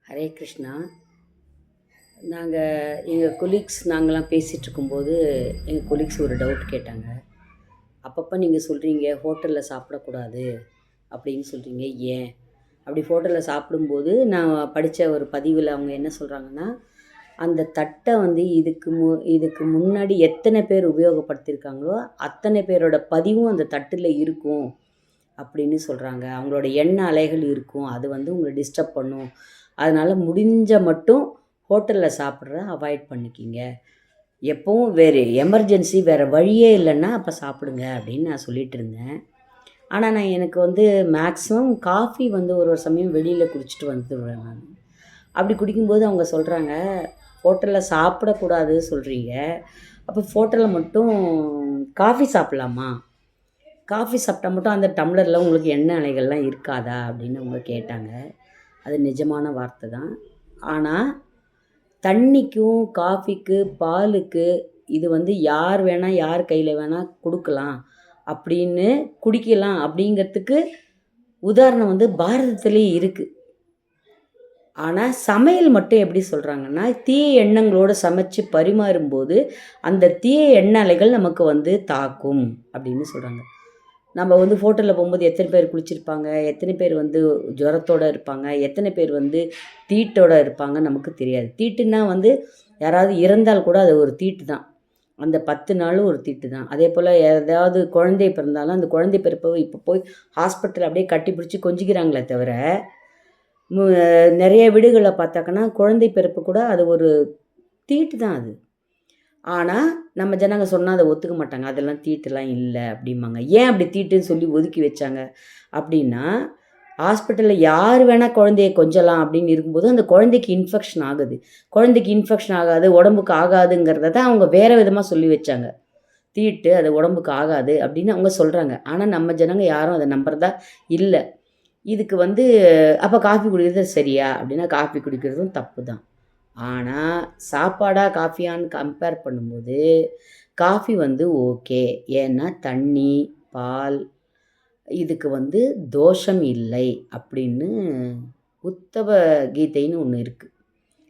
ஹரே கிருஷ்ணா. எங்கள் கொலீக்ஸ் நாங்கள்லாம் பேசிகிட்டு இருக்கும்போது எங்கள் கொலீக்ஸ் ஒரு டவுட் கேட்டாங்க. அப்பப்போ நீங்கள் சொல்கிறீங்க ஹோட்டலில் சாப்பிடக்கூடாது அப்படின்னு சொல்கிறீங்க, ஏன்? அப்படி ஹோட்டலில் சாப்பிடும்போது நான் படித்த ஒரு பதிவில் அவங்க என்ன சொல்கிறாங்கன்னா, அந்த தட்டை வந்து இதுக்கு முன்னாடி எத்தனை பேர் உபயோகப்படுத்தியிருக்காங்களோ அத்தனை பேரோட பதிவும் அந்த தட்டில் இருக்கும் அப்படின்னு சொல்கிறாங்க. அவங்களோட எண்ண அலைகள் இருக்கும், அது வந்து உங்களை டிஸ்டர்ப் பண்ணும். அதனால் முடிஞ்ச மட்டும் ஹோட்டலில் சாப்பிட்றத அவாய்ட் பண்ணிக்கிங்க. எப்போவும் வேறு எமர்ஜென்சி வேறு வழியே இல்லைன்னா அப்போ சாப்பிடுங்க அப்படின்னு நான் சொல்லிகிட்டு இருந்தேன். ஆனால் எனக்கு வந்து மேக்ஸிமம் காஃபி வந்து ஒரு சமயம் வெளியில் குடிச்சிட்டு வந்துடுவேன் நான். அப்படி குடிக்கும்போது அவங்க சொல்கிறாங்க, ஹோட்டலில் சாப்பிடக்கூடாது சொல்கிறீங்க, அப்போ ஹோட்டலில் மட்டும் காஃபி சாப்பிட்லாமா? காஃபி சாப்பிட்டா மட்டும் அந்த டம்ளரில் உங்களுக்கு எண்ணெய் அலைகள்லாம் இருக்காதா அப்படின்னு அவங்க கேட்டாங்க. அது நிஜமான வார்த்தை தான். ஆனால் தண்ணிக்கும் காஃபிக்கு பாலுக்கு இது வந்து யார் வேணால் யார் கையில் வேணால் கொடுக்கலாம், அப்படின்னு குடிக்கலாம் அப்படிங்கிறதுக்கு உதாரணம் வந்து பாரதத்துலேயே இருக்குது. ஆனால் சமையல் மட்டும் எப்படி சொல்கிறாங்கன்னா, தீய எண்ணங்களோடு சமைச்சு பரிமாறும்போது அந்த தீய எண்ணெய் அலைகள் நமக்கு வந்து தாக்கும் அப்படின்னு சொல்கிறாங்க. நம்ம வந்து ஹோட்டலில் போகும்போது எத்தனை பேர் குளிச்சிருப்பாங்க, எத்தனை பேர் வந்து ஜுரத்தோடு இருப்பாங்க, எத்தனை பேர் வந்து தீட்டோடு இருப்பாங்க நமக்கு தெரியாது. தீட்டுன்னா வந்து யாராவது இறந்தால் கூட அது ஒரு தீட்டு தான், அந்த 10 நாளும் ஒரு தீட்டு தான். அதே போல் ஏதாவது குழந்தை பிறந்தாலும் அந்த குழந்தை பிறப்பை இப்போ போய் ஹாஸ்பிட்டல் அப்படியே கட்டி பிடிச்சி கொஞ்சிக்கிறாங்களே தவிர, நிறைய வீடுகளில் பார்த்தாக்கன்னா குழந்தை பிறப்பு கூட அது ஒரு தீட்டு தான் அது. ஆனால் நம்ம ஜனங்க சொன்னால் அதை ஒத்துக்க மாட்டாங்க, அதெல்லாம் தீட்டுலாம் இல்லை அப்படிம்பாங்க. ஏன் அப்படி தீட்டுன்னு சொல்லி ஒதுக்கி வச்சாங்க அப்படின்னா, ஹாஸ்பிட்டலில் யார் வேணால் குழந்தைய கொஞ்சலாம் அப்படின்னு இருக்கும்போது அந்த குழந்தைக்கு இன்ஃபெக்ஷன் ஆகுது. குழந்தைக்கு இன்ஃபெக்ஷன் ஆகாது, உடம்புக்கு ஆகாதுங்கிறத தான் அவங்க வேறு விதமாக சொல்லி வச்சாங்க. தீட்டு அது உடம்புக்கு ஆகாது அப்படின்னு அவங்க சொல்கிறாங்க. ஆனால் நம்ம ஜனங்க யாரும் அதை நம்புறதா இல்லை. இதுக்கு வந்து அப்போ காஃபி குடிக்கிறது சரியா அப்படின்னா, காஃபி குடிக்கிறதும் தப்பு தான். ஆனால் சாப்பாடாக காஃபியான்னு கம்பேர் பண்ணும்போது காஃபி வந்து ஓகே. ஏன்னா தண்ணி பால் இதுக்கு வந்து தோஷம் இல்லை அப்படின்னு உத்தவ கீதைன்னு ஒன்று இருக்குது.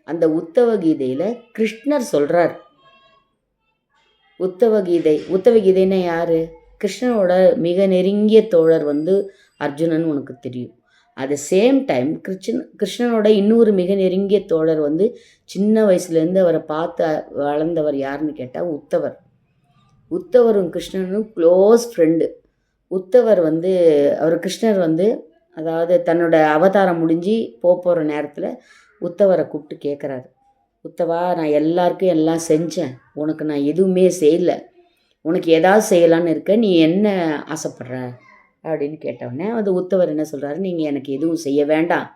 அந்த உத்தவ கீதையில் கிருஷ்ணர் சொல்கிறார். உத்தவ கீதைன்னா யார்? கிருஷ்ணனோட மிக நெருங்கிய தோழர் வந்து அர்ஜுனன், உனக்கு தெரியும். அட் த சேம் டைம் கிருஷ்ணனோட இன்னொரு மிக நெருங்கிய தோழர் வந்து சின்ன வயசுலேருந்து அவரை பார்த்து வளர்ந்தவர் யாருன்னு கேட்டால் உத்தவர். உத்தவரும் கிருஷ்ணனும் க்ளோஸ் ஃப்ரெண்டு. உத்தவர் வந்து கிருஷ்ணர் வந்து அதாவது தன்னோட அவதாரம் முடிஞ்சு போகிற நேரத்தில் உத்தவரை கூப்பிட்டு கேட்குறாரு, உத்தவா, நான் எல்லாருக்கும் எல்லாம் செஞ்சேன், உனக்கு நான் எதுவுமே செய்யலை, உனக்கு ஏதாவது செய்யலான்னு இருக்க, நீ என்ன ஆசைப்படுற அப்படின்னு கேட்டவுடனே அது உத்தவர் என்ன சொல்கிறாரு, நீங்கள் எனக்கு எதுவும் செய்ய வேண்டாம்,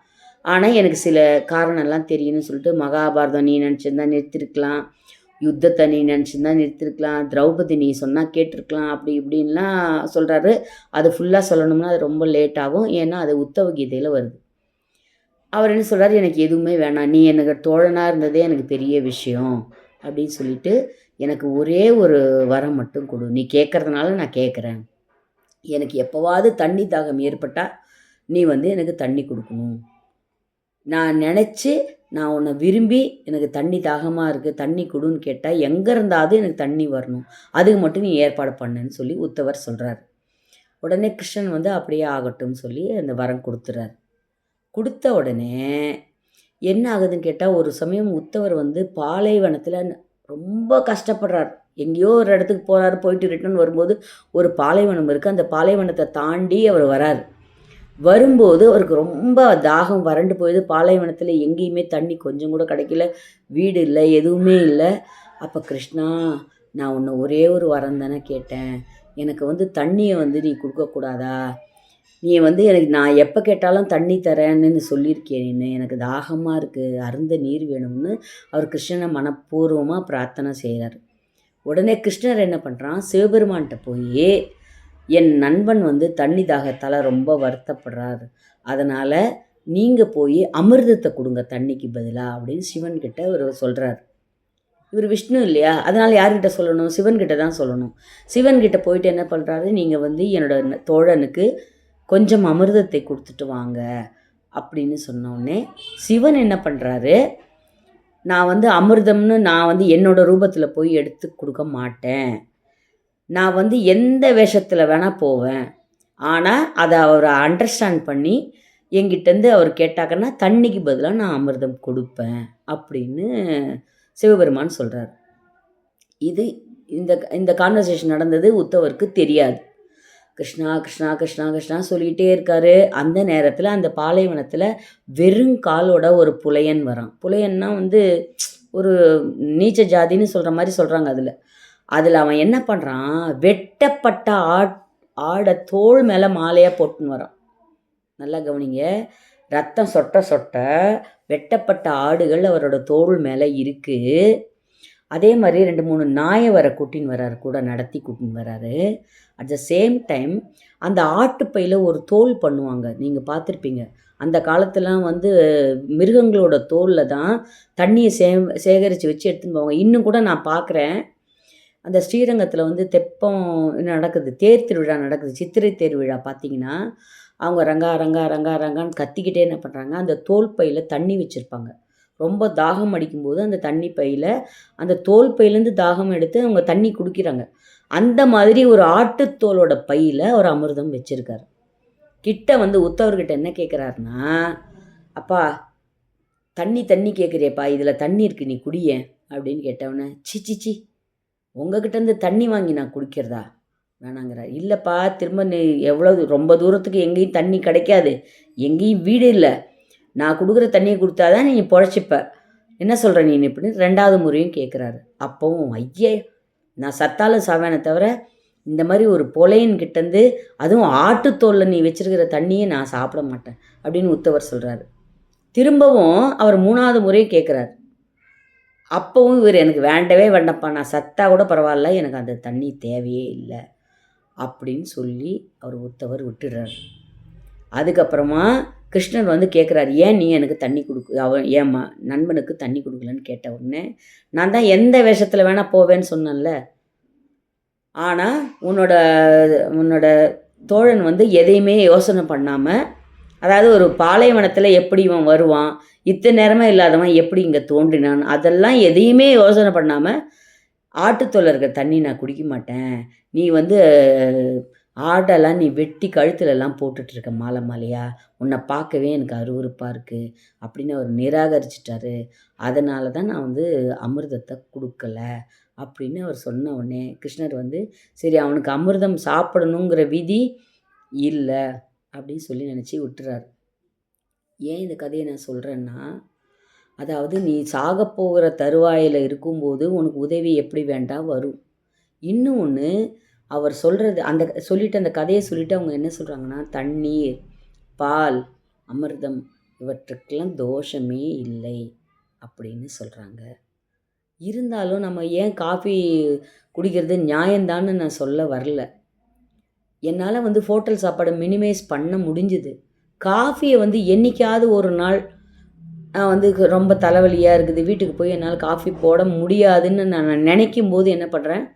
ஆனால் எனக்கு சில காரணம்லாம் தெரியும்னு சொல்லிட்டு, மகாபாரதம் நீ நினச்சிருந்தா நிறுத்திருக்கலாம், யுத்தத்தை நீ நினச்சிருந்தா நிறுத்திருக்கலாம், திரௌபதி நீ சொன்னால் கேட்டிருக்கலாம், அப்படி இப்படின்லாம் சொல்கிறாரு. அது ஃபுல்லாக சொல்லணும்னா அது ரொம்ப லேட் ஆகும், ஏன்னா அது உத்தவ கீதையில் வருது. அவர் என்ன சொல்கிறார், எனக்கு எதுவுமே வேணாம், நீ எனக்கு தோழனாக இருந்ததே எனக்கு பெரிய விஷயம் அப்படின்னு சொல்லிட்டு, எனக்கு ஒரே ஒரு வரம் மட்டும் கொடு, நீ கேட்குறதுனால நான் கேட்குறேன், எனக்கு எப்போவாவது தண்ணி தாகம் ஏற்பட்டால் நீ வந்து எனக்கு தண்ணி கொடுக்கணும், நான் நினச்சி நான் உன்னை விரும்பி எனக்கு தண்ணி தாகமாக இருக்குது தண்ணி கொடுன்னு கேட்டால் எங்கே இருந்தாவது எனக்கு தண்ணி வரணும், அதுக்கு மட்டும் நீ ஏற்பாடு பண்ணுன்னு சொல்லி உத்தவர் சொல்கிறார். உடனே கிருஷ்ணன் வந்து அப்படியே ஆகட்டும்னு சொல்லி அந்த வரம் கொடுத்துறார். கொடுத்த உடனே என்ன ஆகுதுன்னு கேட்டால், ஒரு சமயம் உத்தவர் வந்து பாலைவனத்தில் ரொம்ப கஷ்டப்படுறார். எங்கேயோ ஒரு இடத்துக்கு போகிறாரு, போயிட்டு ரிட்டர்ன் வரும்போது ஒரு பாலைவனம் இருக்குது, அந்த பாலைவனத்தை தாண்டி அவர் வரார். வரும்போது அவருக்கு ரொம்ப தாகம், வறண்டு போயிடுது. பாலைவனத்தில் எங்கேயுமே தண்ணி கொஞ்சம் கூட கிடைக்கல, வீடு இல்லை, எதுவுமே இல்லை. அப்போ கிருஷ்ணா, நான் உன்னை ஒரே ஒரு வரம் தானே கேட்டேன், எனக்கு வந்து தண்ணியை வந்து நீ கொடுக்கக்கூடாதா, நீ வந்து எனக்கு நான் எப்போ கேட்டாலும் தண்ணி தரேன்னு சொல்லியிருக்கேன், நீ எனக்கு தாகமாக இருக்குது, அருந்த நீர் வேணும்னு அவர் கிருஷ்ணனை மனப்பூர்வமாக பிரார்த்தனை செய்கிறார். உடனே கிருஷ்ணர் என்ன பண்ணுறான், சிவபெருமான்கிட்ட போய், என் நண்பன் வந்து தண்ணி தாகத்தால் ரொம்ப வருத்தப்படுறார், அதனால் நீங்கள் போய் அமிர்தத்தை கொடுங்க தண்ணிக்கு பதிலாக அப்படின்னு சிவன்கிட்ட இவர் சொல்கிறார். இவர் விஷ்ணு இல்லையா, அதனால் யார்கிட்ட சொல்லணும், சிவன்கிட்ட தான் சொல்லணும். சிவன்கிட்ட போயிட்டு என்ன பண்ணுறாரு, நீங்கள் வந்து என்னோட தோழனுக்கு கொஞ்சம் அமிர்தத்தை கொடுத்துட்டு வாங்க அப்படின்னு சொன்னோடனே சிவன் என்ன பண்ணுறாரு, நான் வந்து அமிர்தம்னு நான் வந்து என்னோட ரூபத்தில் போய் எடுத்து கொடுக்க மாட்டேன், நான் வந்து எந்த வேஷத்தில் வேணால் போவேன், ஆனால் அதை அவர் அண்டர்ஸ்டாண்ட் பண்ணி என்கிட்டேருந்து அவர் கேட்டாங்கன்னா தண்ணிக்கு பதிலாக நான் அமிர்தம் கொடுப்பேன் அப்படின்னு சிவபெருமான் சொல்கிறார். இது இந்த இந்த கான்வர்சேஷன் நடந்தது உத்தவருக்கு தெரியாது. கிருஷ்ணா கிருஷ்ணா கிருஷ்ணா கிருஷ்ணா சொல்லிகிட்டே இருக்காரு. அந்த நேரத்தில் அந்த பாலைவனத்தில் வெறுங்காலோட ஒரு புலையன் வரான். புலையன்னா வந்து ஒரு நீச்ச ஜாதின்னு சொல்கிற மாதிரி சொல்கிறாங்க. அதில் அவன் என்ன பண்ணுறான், வெட்டப்பட்ட ஆடை தோள் மேலே மாலையாக போட்டுன்னு வரான். நல்லா கவனிங்க, ரத்தம் சொட்ட சொட்ட வெட்டப்பட்ட ஆடுகள் அவரோட தோள் மேலே இருக்குது. அதே மாதிரி 2-3 நாயை வர கூட்டின்னு வர்றாரு, கூட நடத்தி கூட்டின்னு வர்றாரு. அட் த சேம் டைம் அந்த ஆட்டுப்பையில் ஒரு தோல் பண்ணுவாங்க, நீங்கள் பார்த்துருப்பீங்க. அந்த காலத்துலாம் வந்து மிருகங்களோட தோலில் தான் தண்ணியை சேகரித்து வச்சு எடுத்துன்னு போவாங்க. இன்னும் கூட நான் பார்க்குறேன், அந்த ஸ்ரீரங்கத்தில் வந்து தெப்பம் நடக்குது, தேர் திருவிழா நடக்குது, சித்திரை தேர் விழா பார்த்தீங்கன்னா அவங்க ரங்கா ரங்கா ரங்கா ரங்கான்னு கத்திக்கிட்டே என்ன பண்ணுறாங்க, அந்த தோல் பையில் தண்ணி வச்சுருப்பாங்க. ரொம்ப தாகம் அடிக்கும்போது அந்த தண்ணி பையில், அந்த தோல் பையிலேருந்து தாகம் எடுத்து அவங்க தண்ணி குடிக்கிறாங்க. அந்த மாதிரி ஒரு ஆட்டுத்தோலோட பையில் ஒரு அமிர்தம் வச்சுருக்காரு. கிட்ட வந்து உத்தவர்கிட்ட என்ன கேட்குறாருன்னா, அப்பா தண்ணி தண்ணி கேட்குறியப்பா, இதில் தண்ணி இருக்குது, நீ குடியேன் அப்படின்னு கேட்டவொடனே, சி உங்ககிட்டேருந்து தண்ணி வாங்கி நான் குடிக்கிறதா வேணாங்கிறார். இல்லைப்பா, திரும்ப நீ எவ்வளோ ரொம்ப தூரத்துக்கு எங்கேயும் தண்ணி கிடைக்காது, எங்கேயும் வீடு இல்லை, நான் கொடுக்குற தண்ணியை கொடுத்தாதான் நீ பொழைச்சிப்ப, என்ன சொல்கிற நீ இப்படின்னு 2வது முறையும் கேட்குறாரு. அப்போவும் ஐயே, நான் சத்தாலும் சாவேனே தவிர இந்த மாதிரி ஒரு பொலையன்கிட்டேருந்து, அதுவும் ஆட்டுத்தோலில் நீ வச்சுருக்கிற தண்ணியை நான் சாப்பிட மாட்டேன் அப்படின்னு உத்தவர் சொல்கிறாரு. திரும்பவும் அவர் 3வது முறையும் கேட்குறாரு. அப்போவும் இவர் எனக்கு வேண்டவே வேண்டப்பா, நான் சத்தா கூட பரவாயில்ல, எனக்கு அந்த தண்ணி தேவையே இல்லை அப்படின்னு சொல்லி அவர் உத்தவர் விட்டுடுறாரு. அதுக்கப்புறமா கிருஷ்ணர் வந்து கேட்குறாரு, ஏன் நீ எனக்கு தண்ணி அவன் ஏம்மா நண்பனுக்கு தண்ணி கொடுக்கலன்னு கேட்ட உடனே, நான் தான் எந்த வேஷத்தில் வேணால் போவேன்னு சொன்னேன்ல, ஆனால் உன்னோட தோழன் வந்து எதையுமே யோசனை பண்ணாமல், அதாவது ஒரு பாலைவனத்தில் எப்படி இவன் வருவான், இத்தனை நேரமாக இல்லாதவன் எப்படி இங்கே தோன்றினான், அதெல்லாம் எதையுமே யோசனை பண்ணாமல் ஆட்டுத்தோல் இருக்கிற தண்ணி நான் குடிக்க மாட்டேன், நீ வந்து ஆடெல்லாம் நீ வெட்டி கழுத்துலலாம் போட்டுட்ருக்க மாலை மாலையா, உன்னை பார்க்கவே எனக்கு அருவருப்பாக இருக்குது அப்படின்னு அவர் நிராகரிச்சிட்டாரு. அதனால தான் நான் வந்து அமிர்தத்தை கொடுக்கல அப்படின்னு அவர் சொன்ன உடனே கிருஷ்ணர் வந்து சரி, அவனுக்கு அமிர்தம் சாப்பிடணுங்கிற விதி இல்லை அப்படின்னு சொல்லி நினச்சி விட்டுறாரு. ஏன் இந்த கதையை நான் சொல்கிறேன்னா, அதாவது நீ சாகப்போகிற தருவாயில் இருக்கும்போது உனக்கு உதவி எப்படி வேண்டாம் வரும். இன்னும் ஒன்று அவர் சொல்கிறது, அந்த கதையை சொல்லிவிட்டு அவங்க என்ன சொல்கிறாங்கன்னா, தண்ணீர், பால், அமிர்தம் இவற்றுக்கெல்லாம் தோஷமே இல்லை அப்படின்னு சொல்கிறாங்க. இருந்தாலும் நம்ம ஏன் காஃபி குடிக்கிறது நியாயம்தான்னு நான் சொல்ல வரல. என்னால் வந்து ஹோட்டல் சாப்பாடை மினிமைஸ் பண்ண முடிஞ்சுது. காஃபியை வந்து என்றைக்காவது ஒரு நாள் நான் வந்து ரொம்ப தலைவலியாக இருக்குது, வீட்டுக்கு போய் என்னால் காஃபி போட முடியாதுன்னு நான் நினைக்கும் போது என்ன பண்ணுறேன்,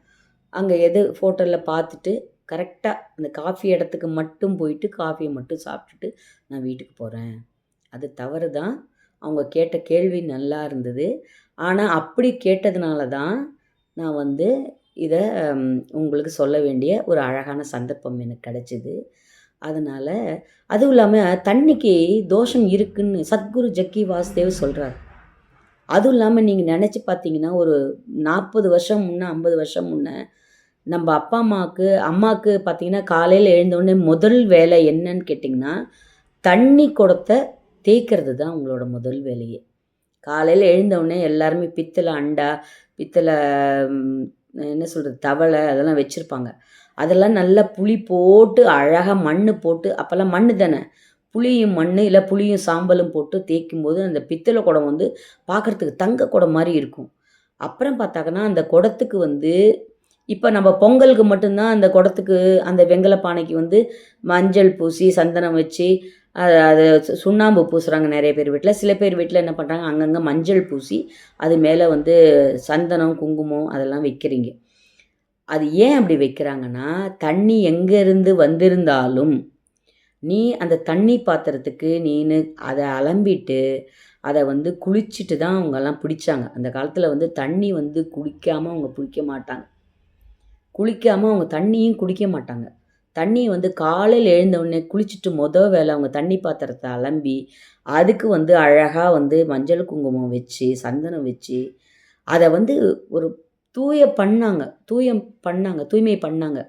அங்கே ஹோட்டலில் பார்த்துட்டு கரெக்டாக அந்த காஃபி இடத்துக்கு மட்டும் போயிட்டு காஃபியை மட்டும் சாப்பிட்டுட்டு நான் வீட்டுக்கு போகிறேன். அது தவறு தான். அவங்க கேட்ட கேள்வி நல்லா இருந்தது. ஆனால் அப்படி கேட்டதுனால தான் நான் வந்து இதை உங்களுக்கு சொல்ல வேண்டிய ஒரு அழகான சந்தர்ப்பம் எனக்கு கிடச்சிது. அதனால் அதுவும் இல்லாமல் தண்ணிக்கு தோஷம் இருக்குதுன்னு சத்குரு ஜக்கி வாசுதேவ் சொல்கிறார். அதுவும் இல்லாமல் நீங்கள் நினச்சி பார்த்தீங்கன்னா, ஒரு 40 வருஷம் முன்னே 50 வருஷம் முன்னே நம்ம அப்பா அம்மாவுக்கு பார்த்தீங்கன்னா, காலையில் எழுந்தோடனே முதல் வேலை என்னன்னு கேட்டிங்கன்னா, தண்ணி குடத்தை தேய்க்கிறது தான் அவங்களோட முதல் வேலையே. காலையில் எழுந்தவுடனே எல்லாருமே பித்தளை அண்டா, பித்தளை என்ன சொல்கிறது, தவளை அதெல்லாம் வச்சுருப்பாங்க. அதெல்லாம் நல்லா புளி போட்டு அழகாக மண் போட்டு, அப்போல்லாம் மண் தானே, புளியும் மண் இல்லை புளியும் சாம்பலும் போட்டு தேய்க்கும்போது அந்த பித்தளை குடம் வந்து பார்க்குறதுக்கு தங்க குடம் மாதிரி இருக்கும். அப்புறம் பார்த்தாங்கன்னா அந்த குடத்துக்கு வந்து இப்போ நம்ம பொங்கலுக்கு மட்டும்தான் அந்த குடத்துக்கு, அந்த வெங்கல பானைக்கு வந்து மஞ்சள் பூசி சந்தனம் வச்சு அது சுண்ணாம்பு பூசுகிறாங்க நிறைய பேர் வீட்டில். சில பேர் வீட்டில் என்ன பண்ணுறாங்க, அங்கங்கே மஞ்சள் பூசி அது மேலே வந்து சந்தனம் குங்குமம் அதெல்லாம் வைக்கிறீங்க. அது ஏன் அப்படி வைக்கிறாங்கன்னா, தண்ணி எங்கேருந்து வந்திருந்தாலும் நீ அந்த தண்ணி பாத்திரத்துக்கு நீனு அதை அலம்பிட்டு அதை வந்து குளிச்சுட்டு தான் அவங்கெல்லாம் பிடிச்சாங்க. அந்த காலத்தில் வந்து தண்ணி வந்து குடிக்காமல் அவங்க பிடிக்க மாட்டாங்க. குளிக்காமல் அவங்க தண்ணியும் குடிக்க மாட்டாங்க. தண்ணி வந்து காலையில் எழுந்த உடனே குளிச்சுட்டு வேலை அவங்க தண்ணி பாத்திரத்தை அலம்பி அதுக்கு வந்து அழகாக வந்து மஞ்சள் குங்குமம் வச்சு சந்தனம் வச்சு அதை வந்து ஒரு தூய்மை பண்ணாங்க.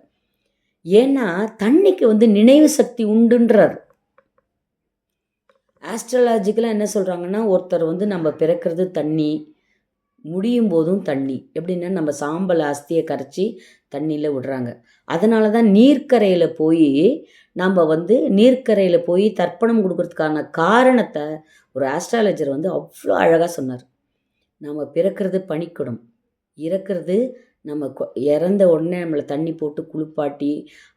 ஏன்னா தண்ணிக்கு வந்து நினைவு சக்தி உண்டுன்றார். ஆஸ்ட்ராலஜிக்கலாக என்ன சொல்கிறாங்கன்னா, ஒருத்தர் வந்து நம்ம பிறக்கிறது தண்ணி, முடியும் போதும் தண்ணி. எப்படின்னா நம்ம சாம்பல் அஸ்தியை கரைச்சி தண்ணியில் விடுறாங்க. அதனால தான் நீர்க்கரையில் போய் தர்ப்பணம் கொடுக்கறதுக்கான காரணத்தை ஒரு ஆஸ்ட்ராலஜர் வந்து அவ்வளோ அழகாக சொன்னார். நம்ம பிறக்கிறது பனிக்குடம், இறக்கிறது நம்ம இறந்த உடனே நம்மளை தண்ணி போட்டு குளிப்பாட்டி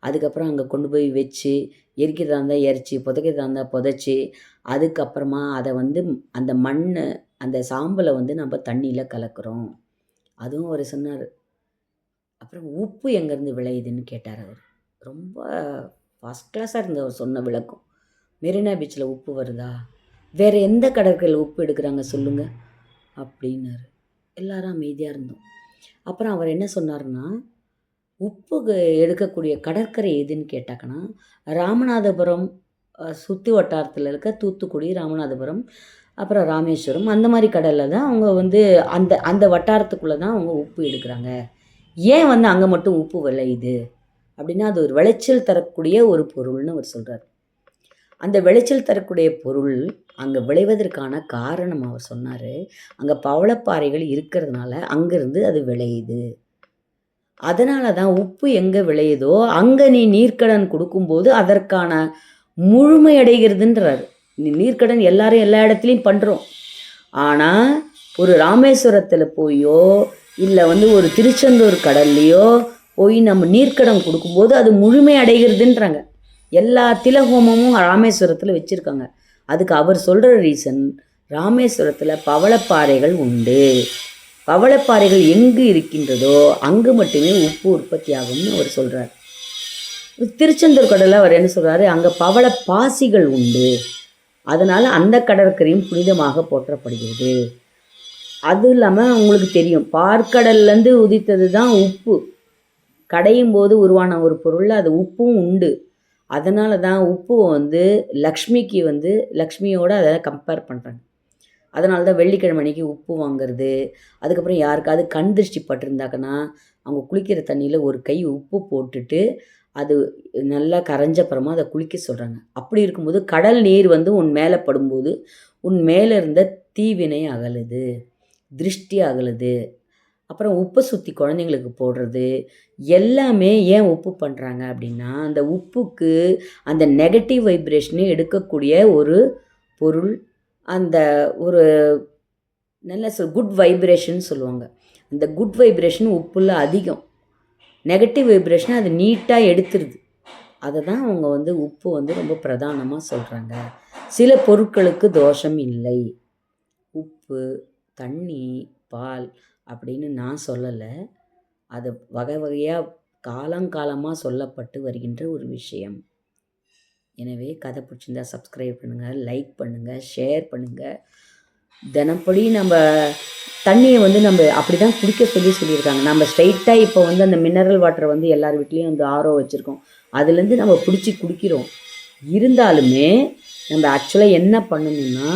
அதுக்கப்புறம் அங்கே கொண்டு போய் வச்சு எரிக்கிறதா இருந்தால் எரிச்சு புதைக்கிறதா இருந்தால் புதைச்சி அதுக்கப்புறமா அதை வந்து அந்த மண் அந்த சாம்பலை வந்து நம்ம தண்ணியில் கலக்கிறோம். அதுவும் அவர் சொன்னார். அப்புறம் உப்பு எங்கேருந்து விளையுதுன்னு கேட்டார் அவர். ரொம்ப ஃபஸ்ட் கிளாஸாக இருந்த அவர் சொன்ன விளக்கம். மெரினா பீச்சில் உப்பு வருதா, வேறு எந்த கடற்கரையில் உப்பு எடுக்கிறாங்க சொல்லுங்கள் அப்படின்னாரு. எல்லாரும் அமைதியாக இருந்தோம். அப்புறம் அவர் என்ன சொன்னார்னா, உப்பு எடுக்கக்கூடிய கடற்கரை எதுன்னு கேட்டாக்கன்னா ராமநாதபுரம் சுற்றி வட்டாரத்தில் இருக்க தூத்துக்குடி, ராமநாதபுரம், அப்புறம் ராமேஸ்வரம் அந்த மாதிரி கடலில் தான் அவங்க வந்து அந்த அந்த வட்டாரத்துக்குள்ளே தான் அவங்க உப்பு எடுக்கிறாங்க. ஏன் வந்து அங்கே மட்டும் உப்பு விளையுது அப்படின்னா அது ஒரு விளைச்சல் தரக்கூடிய ஒரு பொருள்னு அவர் சொல்கிறார். அந்த விளைச்சல் தரக்கூடிய பொருள் அங்கே விளைவதற்கான காரணம் அவர் சொன்னார். அங்கே பவளப்பாறைகள் இருக்கிறதுனால அங்கேருந்து அது விளையுது. அதனால தான் உப்பு எங்கே விளையுதோ அங்கே நீ நீர்க்கடன் கொடுக்கும்போது அதற்கான முழுமை அடைகிறதுன்றார். நீர்க்கடன் எல்லாரும் எல்லா இடத்துலையும் பண்ணுறோம். ஆனால் ஒரு ராமேஸ்வரத்தில் போயோ இல்லை வந்து ஒரு திருச்செந்தூர் கடல்லையோ போய் நம்ம நீர்க்கடன் கொடுக்கும்போது அது முழுமை அடைகிறதுன்றாங்க. எல்லா திலஹோமமும் ராமேஸ்வரத்தில் வச்சுருக்காங்க. அதுக்கு அவர் சொல்கிற ரீசன், ராமேஸ்வரத்தில் பவளப்பாறைகள் உண்டு, பவளப்பாறைகள் எங்கு இருக்கின்றதோ அங்கு மட்டுமே உப்பு உற்பத்தி ஆகும்னு அவர் சொல்கிறார். திருச்செந்தூர் கடலில் அவர் என்ன சொல்கிறாரு, அங்கே பவள பாசிகள் உண்டு, அதனால் அந்த கடற்கரையும் புனிதமாக போற்றப்படுகிறது. அதுவும் இல்லாமல் உங்களுக்கு தெரியும், பார்க்கடல்லேருந்து உதித்தது தான் உப்பு. கடையும் போது உருவான ஒரு பொருள், அது உப்பும் உண்டு. அதனால தான் உப்பு வந்து லக்ஷ்மிக்கு வந்து லக்ஷ்மியோடு அதை கம்பேர் பண்ணுறாங்க. அதனால தான் வெள்ளிக்கிழமை அன்றைக்கி உப்பு வாங்கிறது. அதுக்கப்புறம் யாருக்காவது கண் திருஷ்டி பட்டிருந்தாக்கன்னா அவங்க குளிக்கிற தண்ணியில் ஒரு கை உப்பு போட்டுட்டு அது நல்லா கரைஞ்சப்புறமா அதை குளிக்க சொல்கிறாங்க. அப்படி இருக்கும்போது கடல் நீர் வந்து உன் மேலே படும்போது உன் மேலே இருந்த தீவினை அகலுது, திருஷ்டி அகலுது. அப்புறம் உப்பை சுற்றி குழந்தைங்களுக்கு போடுறது எல்லாமே ஏன் உப்பு பண்ணுறாங்க அப்படின்னா, அந்த உப்புக்கு அந்த நெகட்டிவ் வைப்ரேஷனை எடுக்கக்கூடிய ஒரு பொருள், அந்த ஒரு நல்ல குட் வைப்ரேஷன் சொல்லுவாங்க. அந்த குட் வைப்ரேஷன் உப்புல அதிகம், நெகட்டிவ் வைப்ரேஷனை அது நீட்டாக எடுத்துருது. அதை தான் அவங்க வந்து உப்பு வந்து ரொம்ப பிரதானமாக சொல்கிறாங்க. சில பொருட்களுக்கு தோஷம் இல்லை, உப்பு, தண்ணி, பால் அப்படின்னு நான் சொல்லலை. அது வகை வகையாக காலங்காலமாக சொல்லப்பட்டு வருகின்ற ஒரு விஷயம். எனவே கதை பிடிச்சிருந்தா சப்ஸ்கிரைப் பண்ணுங்கள், லைக் பண்ணுங்கள், ஷேர் பண்ணுங்கள். தினப்படி நம்ம தண்ணியை வந்து நம்ம அப்படி தான் குடிக்க சொல்லியிருக்காங்க. நம்ம ஸ்ட்ரைட்டாக இப்போ வந்து அந்த மினரல் வாட்டரை வந்து எல்லார் வீட்லேயும் வந்து ஆரோ வச்சுருக்கோம், அதுலேருந்து நம்ம பிடிச்சி குடிக்கிறோம். இருந்தாலுமே நம்ம ஆக்சுவலாக என்ன பண்ணணும்னா,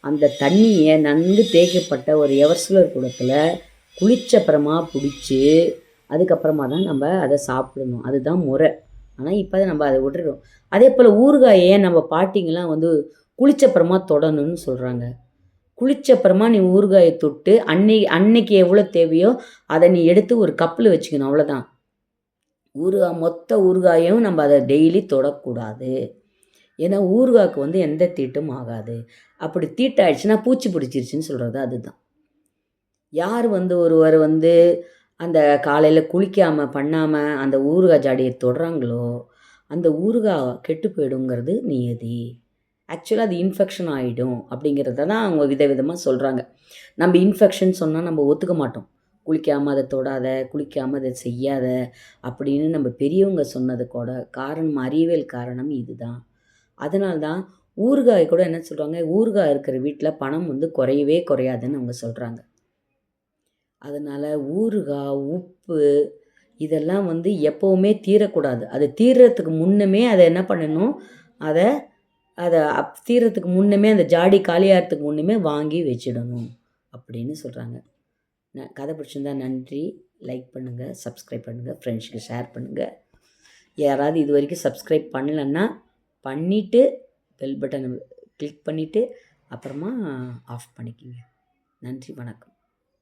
அந்த தண்ணியை நன்கு தேய்க்கப்பட்ட ஒரு எவர்சிலர் குடத்தில் குளிச்சப்புறமா பிடிச்சி அதுக்கப்புறமா தான் நம்ம அதை சாப்பிடணும். அதுதான் முறை. ஆனால் இப்போ நம்ம அதை விட்டுறோம். அதே போல் ஊறுகாயை நம்ம பாட்டிங்கெலாம் வந்து குளிச்சப்புறமா தொடணும்னு சொல்கிறாங்க. குளிச்சப்புறமா நீ ஊறுகாயை தொட்டு அன்னைக்கு எவ்வளோ தேவையோ அதை நீ எடுத்து ஒரு கப்பில் வச்சுக்கணும், அவ்வளோதான். மொத்த ஊறுகாயும் நம்ம அதை டெய்லி தொடக்கூடாது. ஏன்னா ஊறுகாய்க்கு வந்து எந்த தீட்டும் ஆகாது. அப்படி தீட்டாயிடுச்சுன்னா பூச்சி பிடிச்சிருச்சுன்னு சொல்கிறது அதுதான். யார் வந்து ஒருவர் வந்து அந்த காலையில் குளிக்காமல் பண்ணாமல் அந்த ஊறுகாய் ஜாடியை தொடுறாங்களோ அந்த ஊறுகாய் கெட்டு போயிடுங்கிறது நியதி. ஆக்சுவலாக அது இன்ஃபெக்ஷன் ஆகிடும் அப்படிங்கிறத தான் அவங்க விதவிதமாக சொல்கிறாங்க. நம்ம இன்ஃபெக்ஷன் சொன்னால் நம்ம ஒத்துக்க மாட்டோம். குளிக்காமல் அதை தொடாத, குளிக்காமல் அதை செய்யாத அப்படின்னு நம்ம பெரியவங்க சொன்னதுக்கூட காரணம், அறிவியல் காரணம் இதுதான். அதனால தான் ஊறுகாய் கூட என்ன சொல்கிறாங்க, ஊறுகாய் இருக்கிற வீட்டில் பணம் வந்து குறையவே குறையாதுன்னு அவங்க சொல்கிறாங்க. அதனால் ஊறுகாய், உப்பு இதெல்லாம் வந்து எப்போவுமே தீரக்கூடாது. அது தீர்றதுக்கு முன்னமே அதை என்ன பண்ணணும், அதை அதை தீர்றதுக்கு முன்னமே அந்த ஜாடி காலியாகிறதுக்கு முன்னமே வாங்கி வச்சிடணும் அப்படின்னு சொல்கிறாங்க. கதை பிடிச்சிருந்தா நன்றி. லைக் பண்ணுங்கள், சப்ஸ்கிரைப் பண்ணுங்கள், ஃப்ரெண்ட்ஸுக்கு ஷேர் பண்ணுங்கள். யாராவது இது வரைக்கும் சப்ஸ்கிரைப் பண்ணலன்னா பண்ணிவிட்டு பெல் பட்டனை கிளிக் பண்ணிவிட்டு அப்புறமா ஆஃப் பண்ணிக்கோங்க. நன்றி, வணக்கம்.